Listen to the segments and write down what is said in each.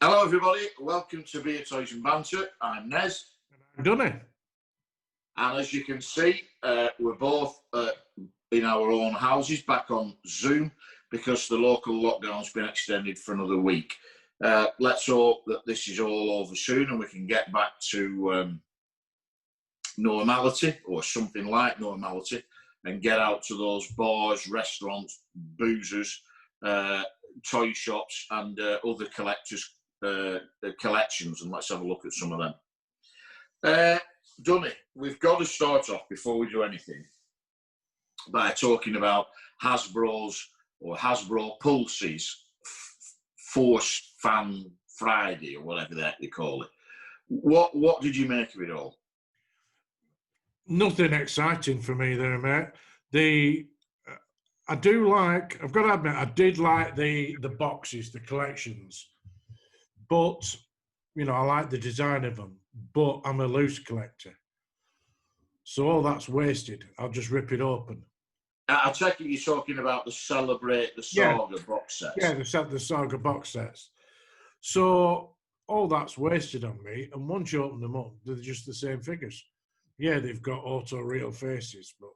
Hello everybody, welcome to Beer, Toys and Banter. I'm Nez. I'm Dunny. And as you can see, we're both in our own houses, back on Zoom, because the local lockdown's been extended for another week. Let's hope that this is all over soon and we can get back to normality, or something like normality, and get out to those bars, restaurants, boozers, toy shops and other collectors' collections, and let's have a look at some of them. Dunny, we've got to start off before we do anything by talking about Hasbro Pulse's Force Fan Friday, or whatever they call it. What did you make of it all? Nothing exciting for me there, mate. I do like, I've got to admit, I did like the boxes, the collections, but, you know, I like the design of them, but I'm a loose collector. So all that's wasted. I'll just rip it open. I take it you're talking about the Celebrate the Saga box sets. Yeah, the Saga box sets. So all that's wasted on me, and once you open them up, they're just the same figures. Yeah, they've got auto-real faces, but...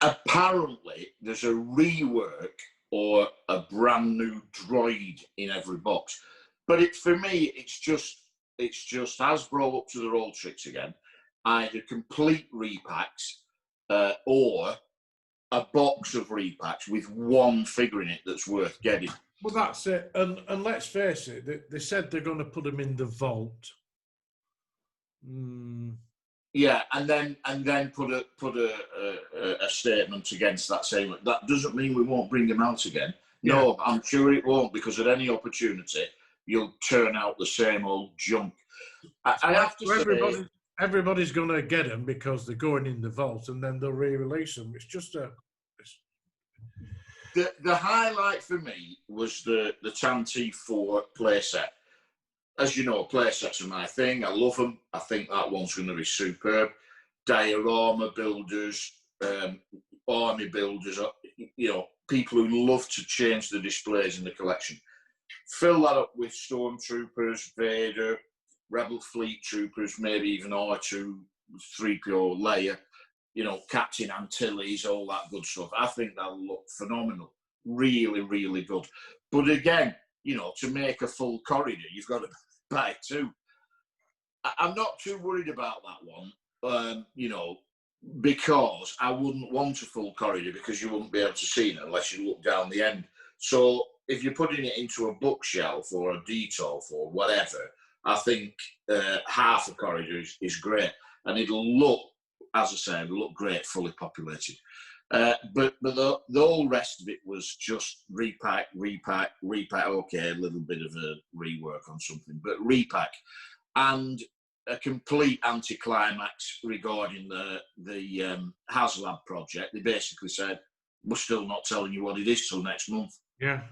Apparently, there's a rework or a brand new droid in every box. But for me, it's just Hasbro up to their old tricks again. Either complete repacks or a box of repacks with one figure in it that's worth getting. Well, that's it. And let's face it, they said they're going to put them in the vault. Yeah, and then put a statement against that, saying that doesn't mean we won't bring them out again. Yeah. No, I'm sure it won't, because at any opportunity you'll turn out the same old junk. I have to say, everybody's going to get them because they're going in the vault, and then they'll re-release them. It's just the highlight for me was the Tanty 4 playset. As you know, playsets are my thing. I love them. I think that one's going to be superb. Diorama builders, army builders, you know, people who love to change the displays in the collection. Fill that up with Stormtroopers, Vader, Rebel Fleet Troopers, maybe even R2, 3PO, Leia, you know, Captain Antilles, all that good stuff. I think that'll look phenomenal. Really, really good. But again, you know, to make a full corridor, you've got to buy two. I'm not too worried about that one, you know, because I wouldn't want a full corridor, because you wouldn't be able to see it unless you look down the end. So if you're putting it into a bookshelf or a detolf or whatever, I think half a corridor is great. And it'll look, as I say, it'll look great, fully populated. But the whole rest of it was just repack. Okay, a little bit of a rework on something, but repack, and a complete anticlimax regarding the HasLab project. They basically said, "We're still not telling you what it is till next month." Yeah.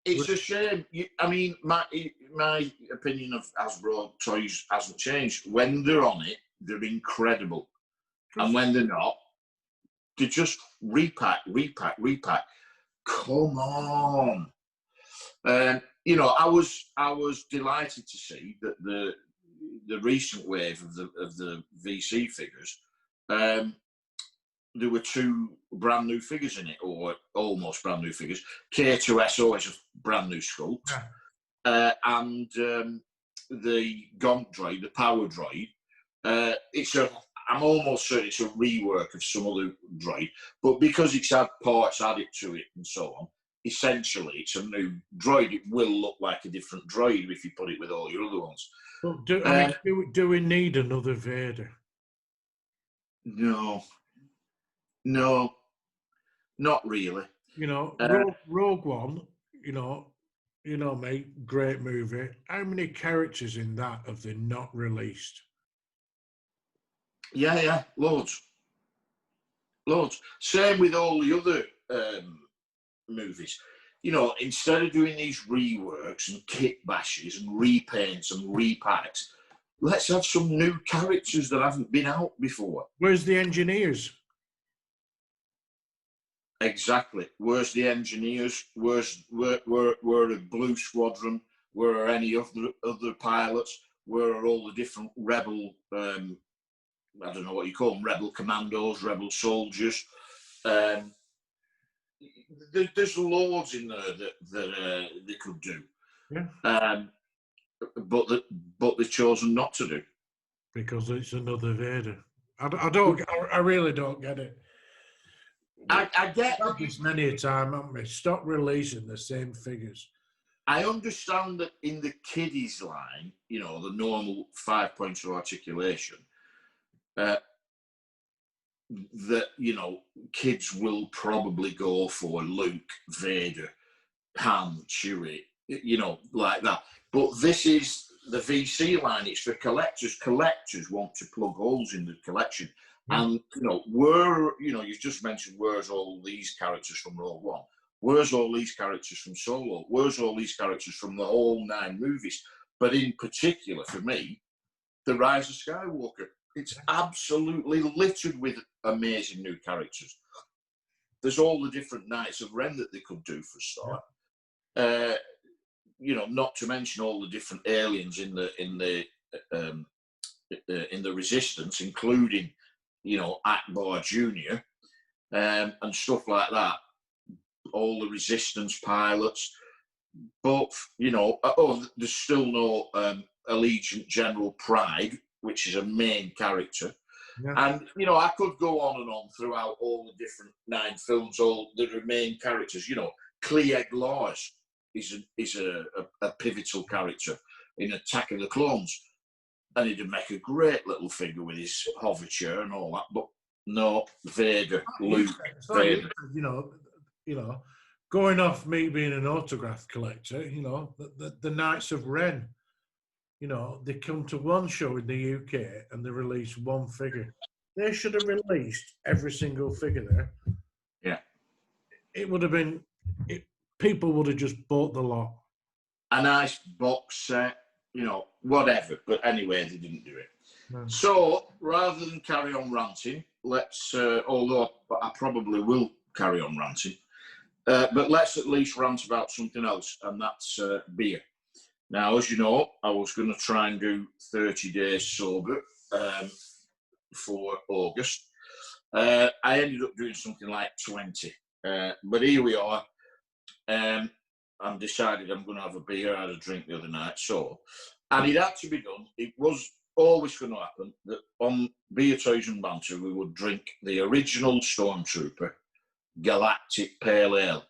It's a shame. I mean, my opinion of Hasbro Toys hasn't changed. When they're on it, they're incredible. And when they're not, they just repack. Come on. You know, I was delighted to see that the recent wave of the VC figures, there were two brand new figures in it, or almost brand new figures. K2SO is a brand new sculpt, and the Gonk droid, the power droid, I'm almost certain it's a rework of some other droid, but because it's had parts added to it and so on, essentially it's a new droid. It will look like a different droid if you put it with all your other ones. But do we need another Vader? No, not really. You know, Rogue One, you know, mate, great movie. How many characters in that have they not released? Yeah, loads. Same with all the other movies. You know, instead of doing these reworks and kit bashes and repaints and repacks, let's have some new characters that haven't been out before. Where's the engineers? Exactly. Where's the engineers? Where a Blue Squadron? Where are any other pilots? Where are all the different rebel? I don't know what you call them. Rebel commandos, rebel soldiers. There's loads in there that they could do. Yeah. But they've chosen not to do. Because it's another Vader. I really don't get it. I get this many a time, haven't we? Stop releasing the same figures. I understand that in the kiddies line, you know, the normal 5 points of articulation, that, you know, kids will probably go for Luke, Vader, Han, Chewie, you know, like that. But this is the VC line. It's for collectors. Collectors want to plug holes in the collection. Yeah. And, you know, you've just mentioned where's all these characters from Rogue One? Where's all these characters from Solo? Where's all these characters from the whole 9 movies? But in particular, for me, The Rise of Skywalker. It's absolutely littered with amazing new characters. There's all the different Knights of Ren that they could do for a start. Yeah. You know, not to mention all the different aliens in the Resistance, including, you know, Akbar Jr. And stuff like that. All the Resistance pilots, but you know, there's still no Allegiant General Pride, which is a main character. Yeah. And you know, I could go on and on throughout all the different 9 films, all the main characters. You know, Cliegg Lars is a pivotal character in Attack of the Clones, and he'd make a great little figure with his hover chair and all that. But no, Vader, Luke, Vader. You know, going off me being an autograph collector, you know, the Knights of Ren, you know, they come to one show in the UK and they release one figure. They should have released every single figure there. Yeah. It would have been, people would have just bought the lot. A nice box set, you know, whatever. But anyway, they didn't do it. No. So rather than carry on ranting, let's, although I probably will carry on ranting, but let's at least rant about something else, and that's beer. Now, as you know, I was going to try and do 30 days sober for August. I ended up doing something like 20. But here we are. I'm decided I'm going to have a beer. I had a drink the other night. And it had to be done. It was always going to happen that on Beer, Toys and Banter, we would drink the original Stormtrooper Galactic Pale Ale.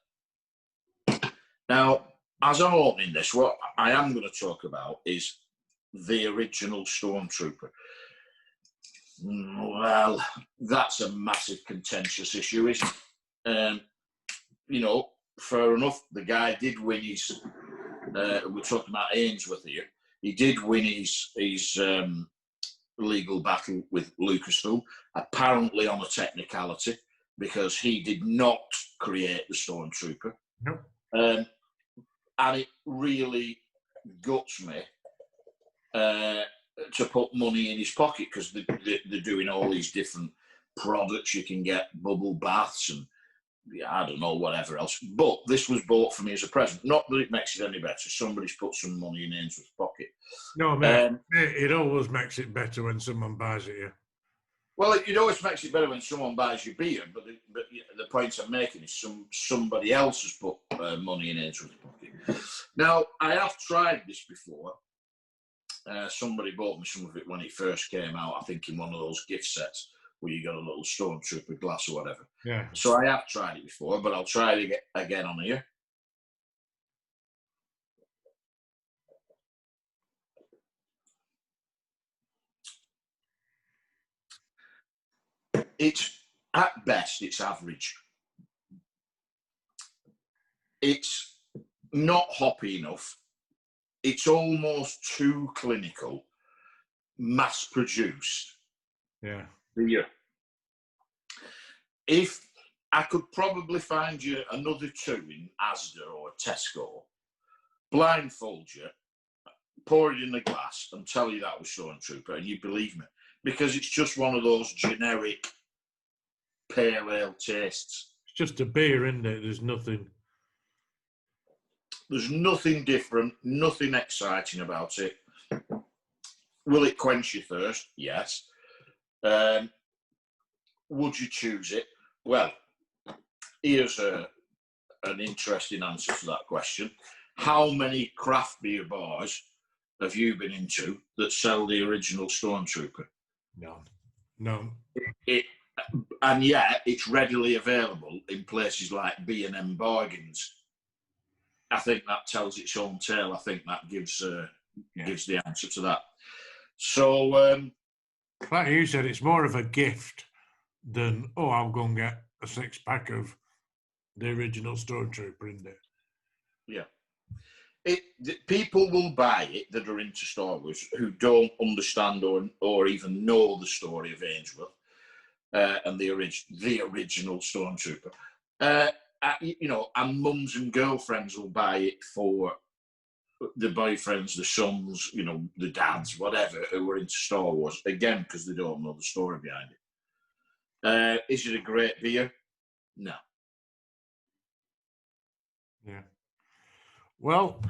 Now, as I'm opening this, what I am going to talk about is the original Stormtrooper. Well, that's a massive contentious issue, isn't it? You know, fair enough, the guy did win his, we're talking about Ainsworth here, he did win his legal battle with Lucasfilm, apparently on a technicality, because he did not create the Stormtrooper. Nope. And it really guts me to put money in his pocket, because they're doing all these different products. You can get bubble baths and I don't know, whatever else. But this was bought for me as a present. Not that it makes it any better. Somebody's put some money in Ainsworth's pocket. No, man, it always makes it better when someone buys it, yeah. Well, it always makes it better when someone buys your beer, but the point I'm making is somebody else has put money in Ainsworth's pocket. Now, I have tried this before. Somebody bought me some of it when it first came out, I think in one of those gift sets where you got a little Stormtrooper glass or whatever. Yeah. So I have tried it before, but I'll try it again on here. It's, at best, it's average. It's not hoppy enough. It's almost too clinical, mass-produced. Yeah. Beer. If I could probably find you another 2 in Asda or Tesco, blindfold you, pour it in the glass and tell you that was Stormtrooper, and you believe me, because it's just one of those generic pale ale tastes. It's just a beer, isn't it? There's nothing. There's nothing different, nothing exciting about it. Will it quench your thirst? Yes. Would you choose it? Well, here's an interesting answer to that question. How many craft beer bars have you been into that sell the original Stormtrooper? None. And yet it's readily available in places like B&M Bargains. I think that tells its own tale. I think that gives the answer to that. So, like you said, it's more of a gift than, oh, I'll go and get a 6-pack of the original Stormtrooper, isn't it? Yeah. People will buy it that are into Star Wars who don't understand or even know the story of Ainsworth and the original Stormtrooper. And mums and girlfriends will buy it for the boyfriends, the sons, the dads, whatever, who are into Star Wars, again, because they don't know the story behind it. Is it a great beer? No. Yeah. Well,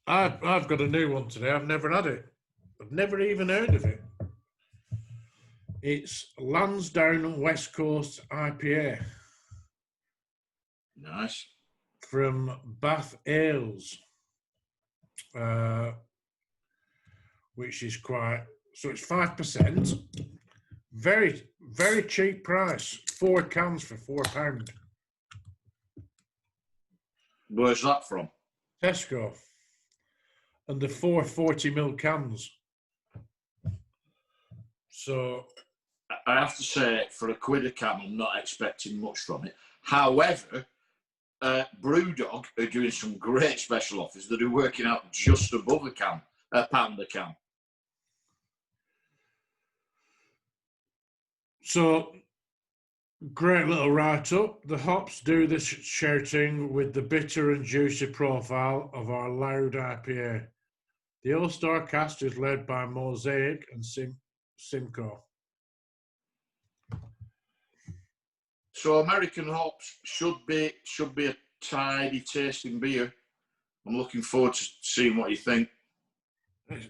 I've got a new one today. I've never had it. I've never even heard of it. It's Lansdowne West Coast IPA. Nice. From Bath Ales. Which is so it's 5%. Very, very cheap price. 4 cans for £4. Where's that from? Tesco. And the 4 40ml cans. So I have to say, for £1 a can, I'm not expecting much from it. However, Brewdog are doing some great special offers that are working out just above £1 a can. So, great little write-up. The hops do the shouting with the bitter and juicy profile of our loud IPA. The all-star cast is led by Mosaic and Simcoe. So American hops should be a tidy tasting beer. I'm looking forward to seeing what you think.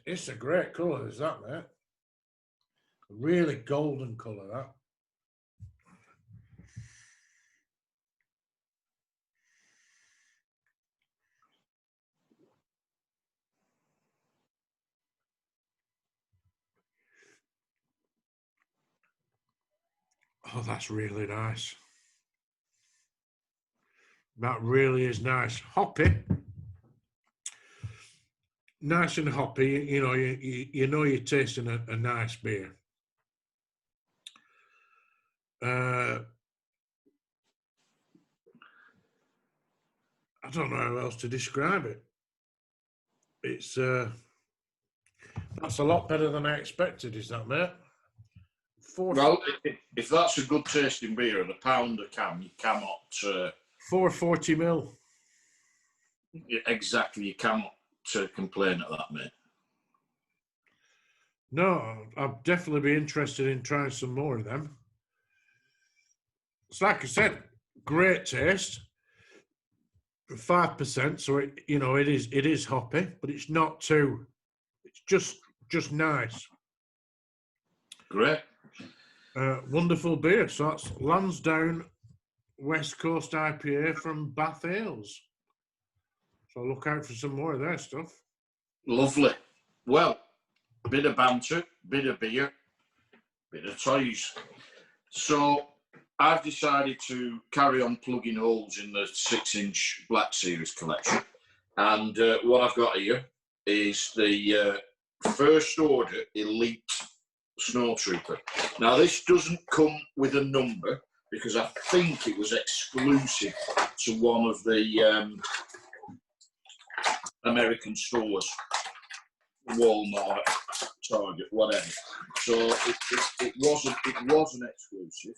It's a great colour, is that, mate? A really golden colour, that. Oh, that's really nice. That really is nice. Hoppy. Nice and hoppy. You know you're tasting a nice beer. I don't know how else to describe it. It's that's a lot better than I expected, is that, mate? Well, if that's a good tasting beer at £1 a can, you cannot... 440ml. Exactly, you cannot complain at that, mate. No, I'd definitely be interested in trying some more of them. It's like I said, great taste. 5%, so it is hoppy, but it's not too. It's just nice. Great. Wonderful beer. So that's Lansdowne West Coast IPA from Bath Ales. So look out for some more of their stuff. Lovely. Well, bit of banter, bit of beer, bit of toys. So I've decided to carry on plugging holes in the 6-inch Black Series collection. And what I've got here is the First Order Elite Snowtrooper. Now, this doesn't come with a number because I think it was exclusive to one of the American stores, Walmart, Target, whatever. So it wasn't exclusive,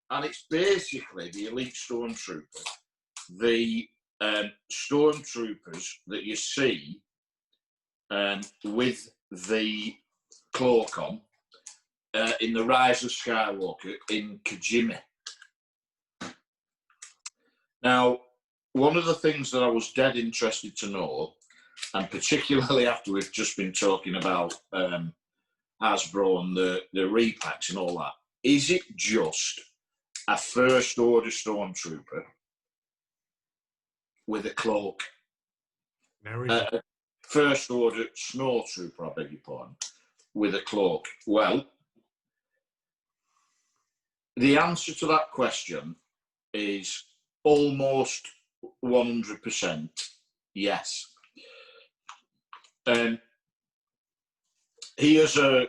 and it's basically the Elite Stormtrooper, the Stormtroopers that you see with the cloak on in the Rise of Skywalker in Kijimi. Now, one of the things that I was dead interested to know, and particularly after we've just been talking about Hasbro and the repacks and all that, is it just a first order Stormtrooper with a cloak? First order Snowtrooper, I beg your pardon, with a cloak. Well, the answer to that question is almost 100% yes. Here's a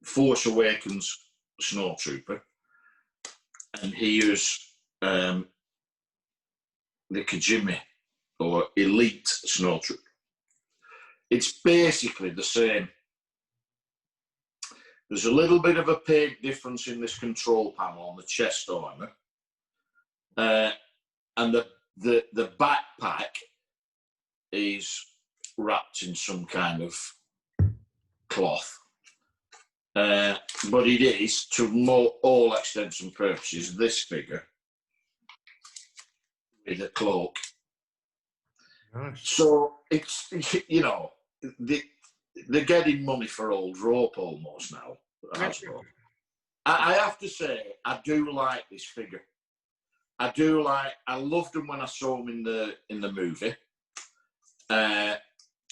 Force Awakens Snowtrooper, and here's the Kijimi or Elite Snowtrooper. It's basically the same. There's a little bit of a peg difference in this control panel on the chest armor, and the backpack is wrapped in some kind of cloth. But it is, to all extents and purposes, this figure with a cloak. Nice. So it's, you know, they're getting money for old rope almost now. I have to say, I do like this figure. I loved them when I saw them in the movie. I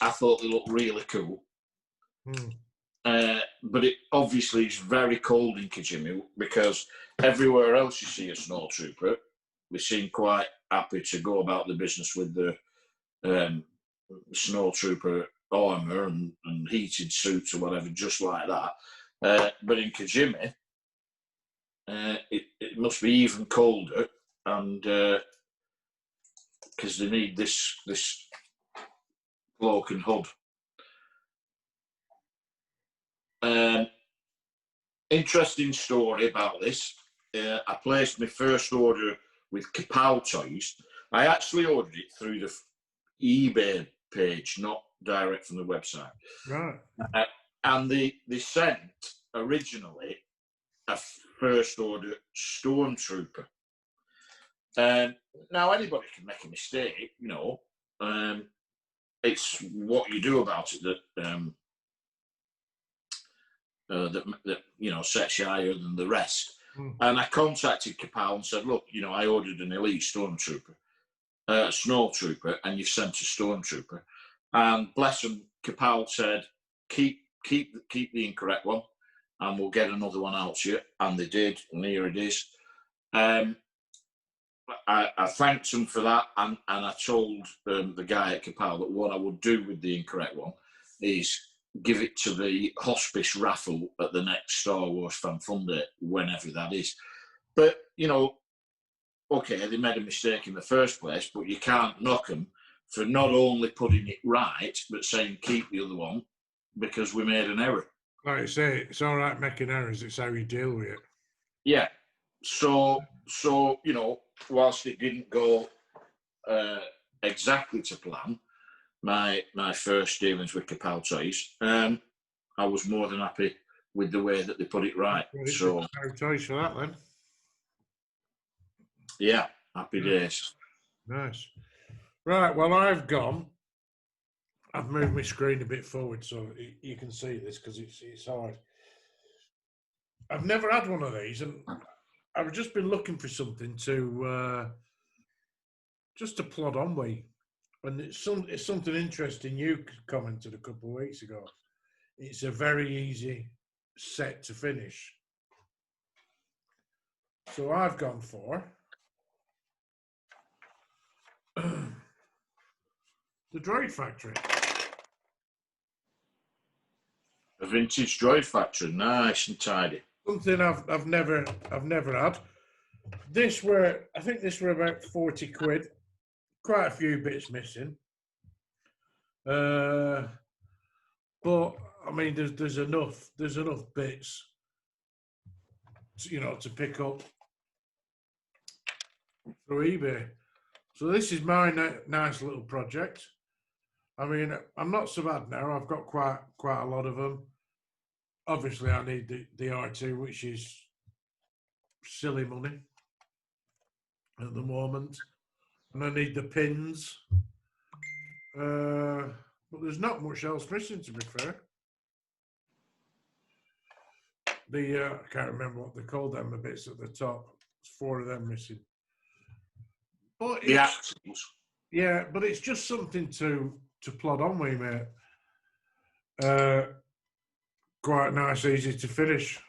thought they looked really cool. But it obviously is very cold in Kijimi, because everywhere else you see a Snowtrooper, they seem quite happy to go about the business with the Snowtrooper armour and heated suits or whatever, just like that. But in Kijimi, it must be even colder, and because they need this cloak and hood. Interesting story about this. I placed my first order with Kapow Toys. I actually ordered it through the eBay page, not direct from the website. Right. And they sent originally a first order Stormtrooper. Now anybody can make a mistake, you know. It's what you do about it that you know, sets you higher than the rest. And I contacted Kapow and said, look, you know, I ordered an Elite Stormtrooper, Snowtrooper, and you've sent a Stormtrooper. And bless them, Kapow said, keep the incorrect one, and we'll get another one out to you. And they did, and here it is. I thanked them for that, and I told the guy at Kapow that what I would do with the incorrect one is give it to the hospice raffle at the next Star Wars Fan Fun Day, whenever that is. But, you know, okay, they made a mistake in the first place, but you can't knock them for not only putting it right, but saying keep the other one because we made an error. Like you say, it's all right making errors, it's how you deal with it. Yeah. So you know, whilst it didn't go exactly to plan, my first dealings with Kapow Toys, I was more than happy with the way that they put it right. So Kapow Toys for that then. Yeah, happy days. Nice. Right, well, I've moved my screen a bit forward so you can see this, because it's hard. I've never had one of these, and I've just been looking for something to just to plod on with. And it's something interesting you commented a couple of weeks ago. It's a very easy set to finish. So I've gone for the Droid Factory. A vintage Droid Factory, nice and tidy. Something I've never had. I think this were about 40 quid. Quite a few bits missing. But I mean, there's enough bits, you know, to pick up through eBay. So this is my nice little project. I mean, I'm not so bad now. I've got quite a lot of them. Obviously, I need the R2, which is silly money. at the moment, and I need the pins. But there's not much else missing, to be fair. I can't remember what they called them, the bits at the top. There's 4 of them missing. But yeah, but it's just something to plod on with, mate. Quite nice, easy to finish.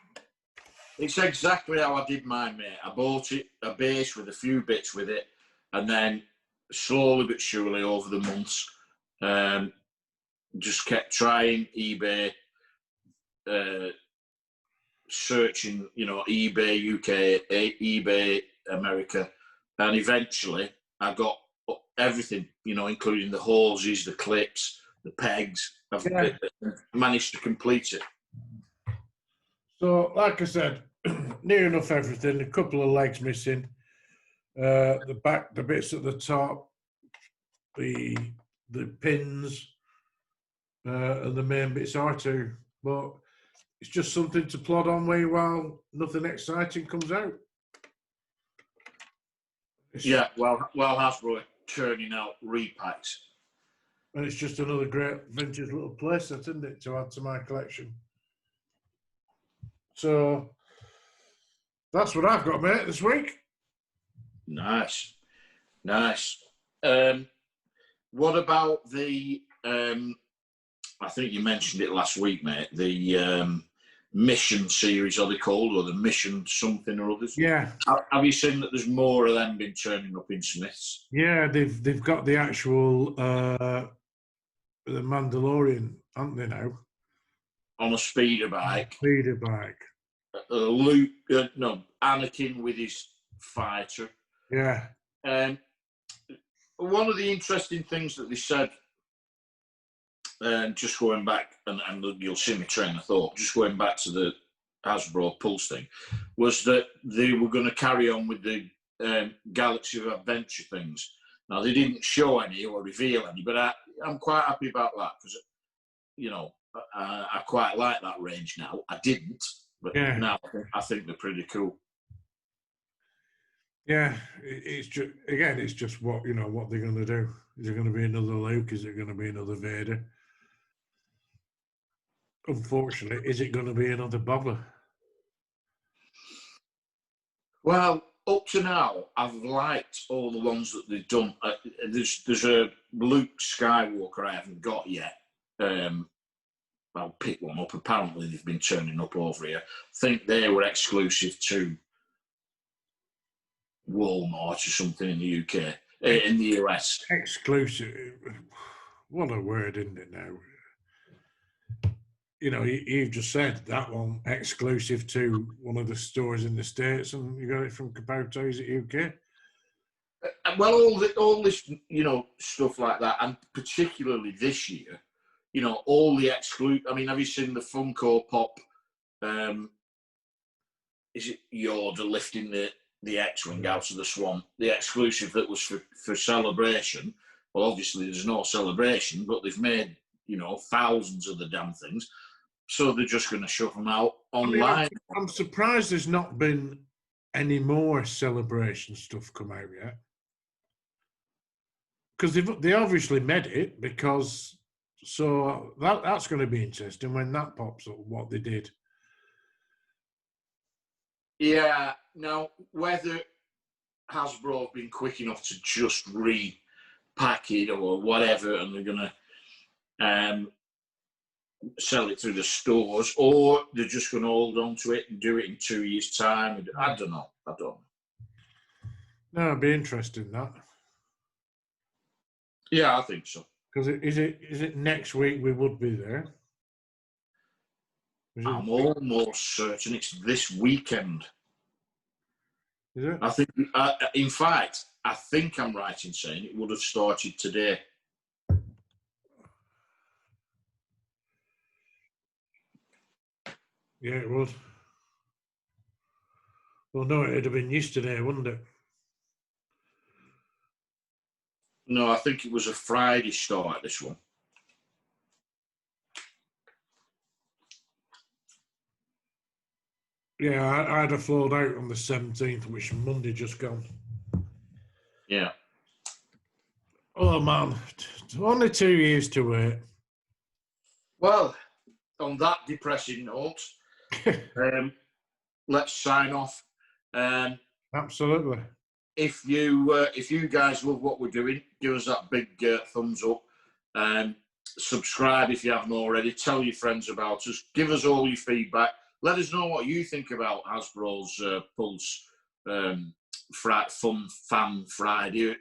It's exactly how I did mine, mate. I bought it, a base with a few bits with it, and then slowly but surely over the months, just kept trying eBay, searching, eBay UK, eBay America, and eventually I got everything, including the hoses, the clips, the pegs. I've managed to complete it. So, like I said, near enough everything. A couple of legs missing. The back, the bits at the top, the pins, and the main bits are too. But it's just something to plod on with while nothing exciting comes out. Yeah, well, Hasbro are turning out repacks. And it's just another great vintage little playset, isn't it, to add to my collection. So that's what I've got, mate, this week. Nice. What about the, I think you mentioned it last week, mate, the Mission series, are they called, or the Mission something or others? Yeah. Have you seen that there's more of them been turning up in Smiths? Yeah, they've got the actual the Mandalorian, haven't they now? On a speeder bike. Speeder bike. Luke, Anakin with his fighter. Yeah. One of the interesting things that they said, just going back, and you'll see me train of thought, just going back to the Hasbro Pulse thing, was that they were going to carry on with the Galaxy of Adventure things. Now, they didn't show any or reveal any, but I'm quite happy about that because, I quite like that range now. I didn't, but now I think they're pretty cool. Yeah, it's just what what they're going to do. Is it going to be another Luke? Is it going to be another Vader? Unfortunately, is it going to be another Boba? Well, up to now, I've liked all the ones that they've done. There's a Luke Skywalker I haven't got yet. I'll pick one up. Apparently, they've been turning up over here. I think they were exclusive to Walmart or something in the UK, in the US. Exclusive. What a word, isn't it now? You've just said that one exclusive to one of the stores in the States, and you got it from Kapow Toys at UK. Well, all this, stuff like that, and particularly this year, all the exclusive. I mean, have you seen the Funko Pop? Is it Yoda lifting the X-wing out of the swamp? The exclusive that was for celebration. Well, obviously there's no celebration, but they've made thousands of the damn things. So they're just going to shove them out online. I'm surprised there's not been any more celebration stuff come out yet. Because they obviously made it, so that's going to be interesting when that pops up, what they did. Yeah. Now, whether Hasbro have been quick enough to just repack it or whatever, and they're going to sell it through the stores, or they're just going to hold on to it and do it in 2 years' time. I don't know. No, it'd be interesting, that. Yeah, I think so. Because is it next week we would be there? I'm almost certain it's this weekend. Is it? I think, in fact, I think I'm right in saying it would have started today. Yeah, it would. Well, no, it'd have been yesterday, wouldn't it? No, I think it was a Friday start, this one. Yeah, I'd have flowed out on the 17th, which Monday just gone. Yeah. Oh man, only 2 years to wait. Well, on that depressing note, let's sign off. Absolutely. If you guys love what we're doing, give us that big thumbs up. Subscribe if you haven't already. Tell your friends about us. Give us all your feedback. Let us know what you think about Hasbro's Pulse Fun Fan Friday.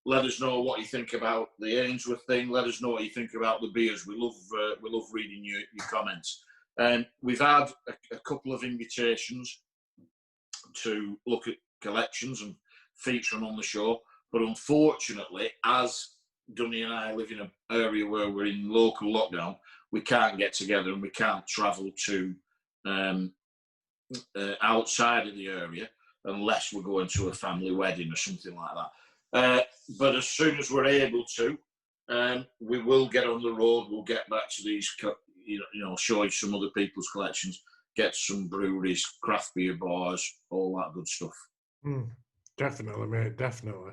Let us know what you think about the Ainsworth thing. Let us know what you think about the beers. We love reading your comments. We've had a couple of invitations to look at collections and featuring on the show, but unfortunately, as Dunny and I live in an area where we're in local lockdown, we can't get together and we can't travel to outside of the area unless we're going to a family wedding or something like that. But as soon as we're able to, we will get on the road. We'll get back to these, show you some other people's collections, get some breweries, craft beer bars, all that good stuff. Definitely, mate, definitely.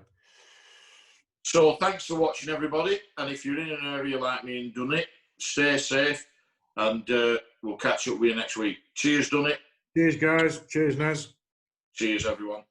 So thanks for watching, everybody. And if you're in an area like me and Dunny, stay safe, and we'll catch up with you next week. Cheers, Dunny. Cheers, guys. Cheers, Nez. Cheers, everyone.